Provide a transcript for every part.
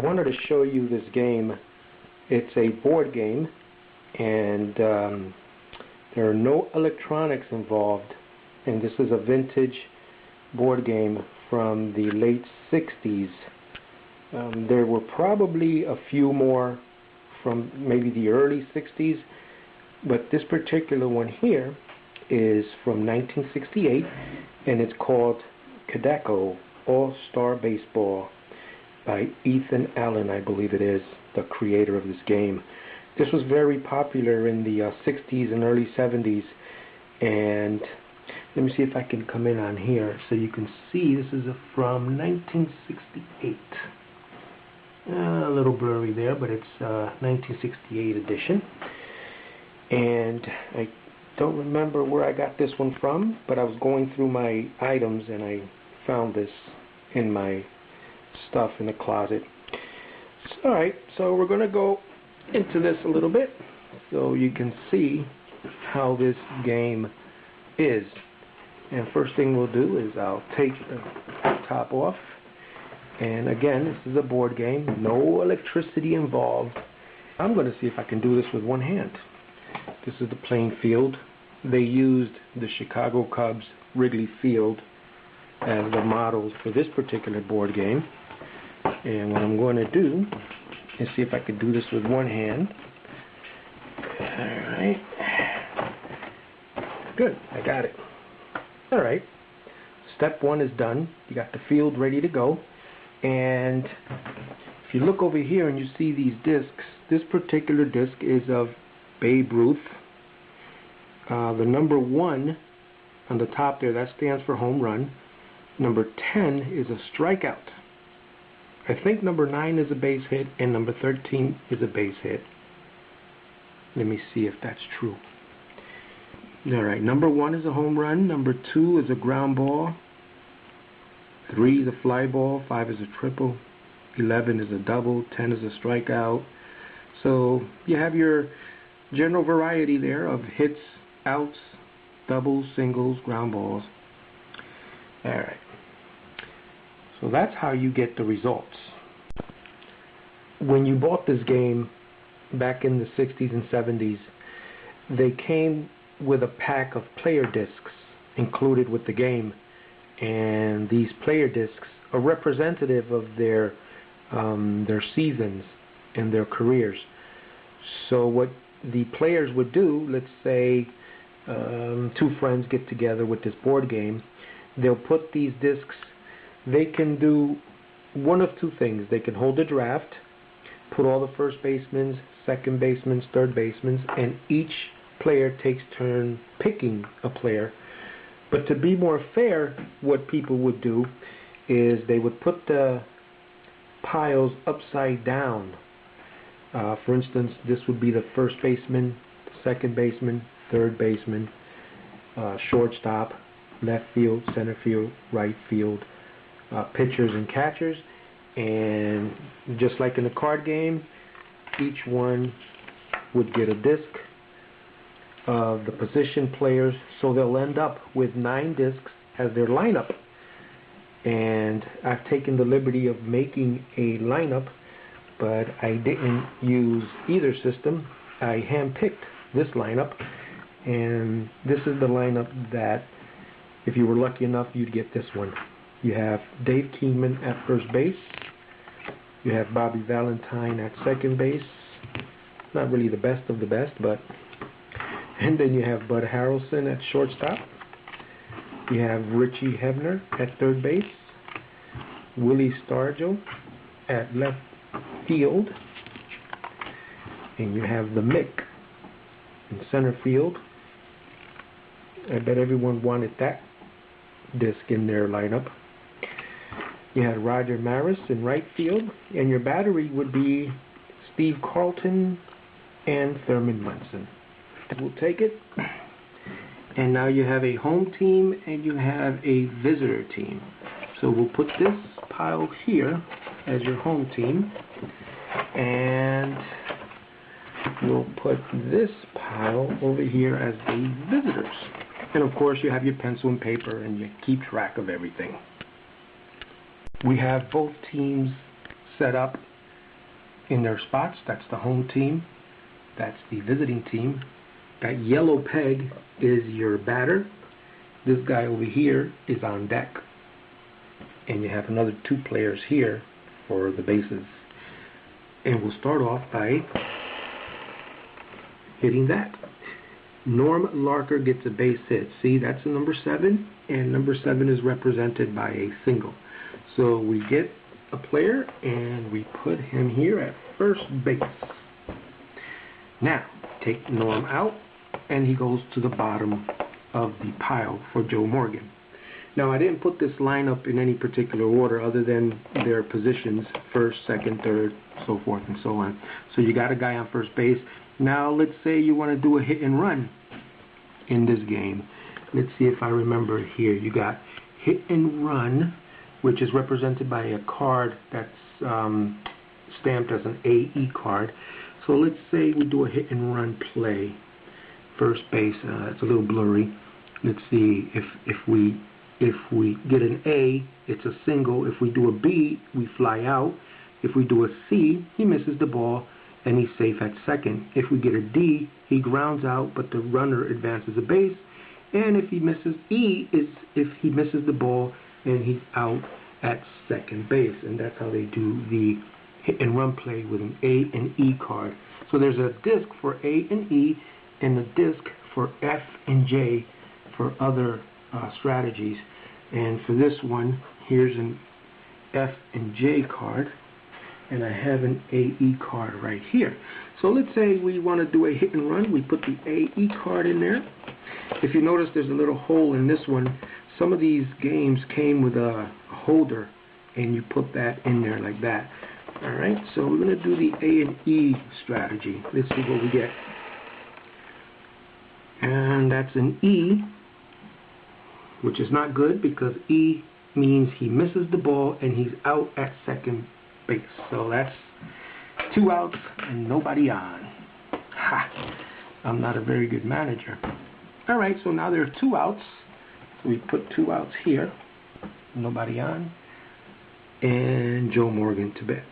wanted to show you this game. It's a board game, and there are no electronics involved, and this is a vintage board game from the late 60s. There were probably a few more from maybe the early 60s, but this particular one here is from 1968, and it's called Cadaco All-Star Baseball by Ethan Allen, I believe it is, the creator of this game. This was very popular in the 60s and early 70s, and let me see if I can come in on here so you can see this is from 1968. A little blurry there, but it's 1968 edition. And I don't remember where I got this one from, but I was going through my items and I found this in my stuff in the closet. Alright, so we're going to go into this a little bit so you can see how this game is. And first thing we'll do is I'll take the top off. And again, this is a board game, no electricity involved. I'm going to see if I can do this with one hand. This is the playing field. They used the Chicago Cubs Wrigley Field as the model for this particular board game. And what I'm going to do is see if I can do this with one hand. Alright. Good, I got it. Alright. Step one is done. You got the field ready to go. And if you look over here and you see these discs, this particular disc is of Babe Ruth. The number 1 on the top there, that stands for home run. Number 10 is a strikeout. I think number 9 is a base hit and number 13 is a base hit. Let me see if that's true. Alright, number 1 is a home run, number 2 is a ground ball, 3 is a fly ball, 5 is a triple, 11 is a double, 10 is a strikeout. So you have your general variety there of hits, outs, doubles, singles, ground balls. Alright. So that's how you get the results. When you bought this game back in the 60s and 70s, they came with a pack of player discs included with the game. And these player discs are representative of their seasons and their careers. So what the players would do, let's say two friends get together with this board game, they'll put these discs, they can do one of two things. They can hold a draft, put all the first basemen, second basemen, third basemen, and each player takes turn picking a player. But to be more fair, what people would do is they would put the piles upside down. For instance, this would be the first baseman, second baseman, third baseman, shortstop, left field, center field, right field, pitchers and catchers. And just like in a card game, each one would get a disc of the position players, so they'll end up with 9 discs as their lineup. And I've taken the liberty of making a lineup, but I didn't use either system. I handpicked this lineup, and this is the lineup that, if you were lucky enough, you'd get this one. You have Dave Keenman at first base. You have Bobby Valentine at second base. Not really the best of the best, but... And then you have Bud Harrelson at shortstop. You have Richie Hebner at third base. Willie Stargell at left field. And you have the Mick in center field. I bet everyone wanted that disc in their lineup. You had Roger Maris in right field. And your battery would be Steve Carlton and Thurman Munson. We'll take it. And now you have a home team and you have a visitor team. So we'll put this pile here as your home team, and we'll put this pile over here as the visitors. And of course you have your pencil and paper and you keep track of everything. We have both teams set up in their spots. That's the home team. That's the visiting team. That yellow peg is your batter. This guy over here is on deck. And you have another 2 players here for the bases. And we'll start off by hitting that. Norm Larker gets a base hit. See, that's a number 7, and number 7 is represented by a single. So we get a player, and we put him here at first base. Now, take Norm out, and he goes to the bottom of the pile for Joe Morgan. Now, I didn't put this lineup in any particular order other than their positions, first, second, third, so forth and so on. So you got a guy on first base. Now, let's say you want to do a hit and run in this game. Let's see if I remember it here. You got hit and run, which is represented by a card that's stamped as an AE card. So let's say we do a hit and run play. First base, it's a little blurry. Let's see, if we get an A, it's a single. If we do a B, we fly out. If we do a C, he misses the ball and he's safe at second. If we get a D, he grounds out, but the runner advances a base. And if he misses E, is if he misses the ball and he's out at second base. And that's how they do the hit and run play with an A and E card. So there's a disc for A and E and a disc for F and J for other strategies. And for this one, here's an F and J card, and I have an AE card right here. So let's say we want to do a hit and run. We put the AE card in there. If you notice, there's a little hole in this one. Some of these games came with a holder, and you put that in there like that. All right, so we're going to do the A and E strategy. Let's see what we get. And that's an E, which is not good because E means he misses the ball and he's out at second base. So that's 2 outs and nobody on. Ha! I'm not a very good manager. All right, so now there are 2 outs. So we put 2 outs here, nobody on, and Joe Morgan to bed.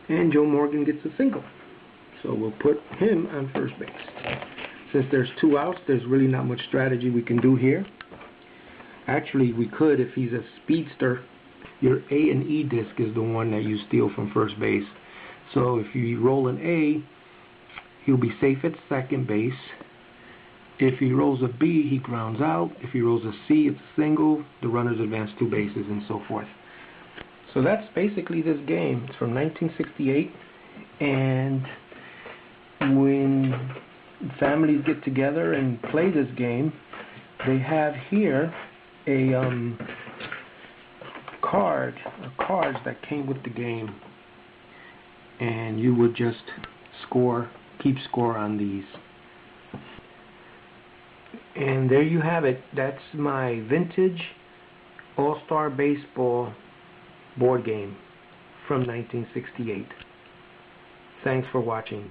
And Joe Morgan gets a single. So we'll put him on first base. Since there's 2 outs, there's really not much strategy we can do here. Actually, we could if he's a speedster. Your A and E disc is the one that you steal from first base. So if you roll an A, he'll be safe at second base. If he rolls a B, he grounds out. If he rolls a C, it's a single. The runners advance 2 bases and so forth. So that's basically this game. It's from 1968, and when families get together and play this game, they have here a cards that came with the game, and you would just keep score on these. And there you have it. That's my vintage All-Star Baseball board game from 1968. Thanks for watching.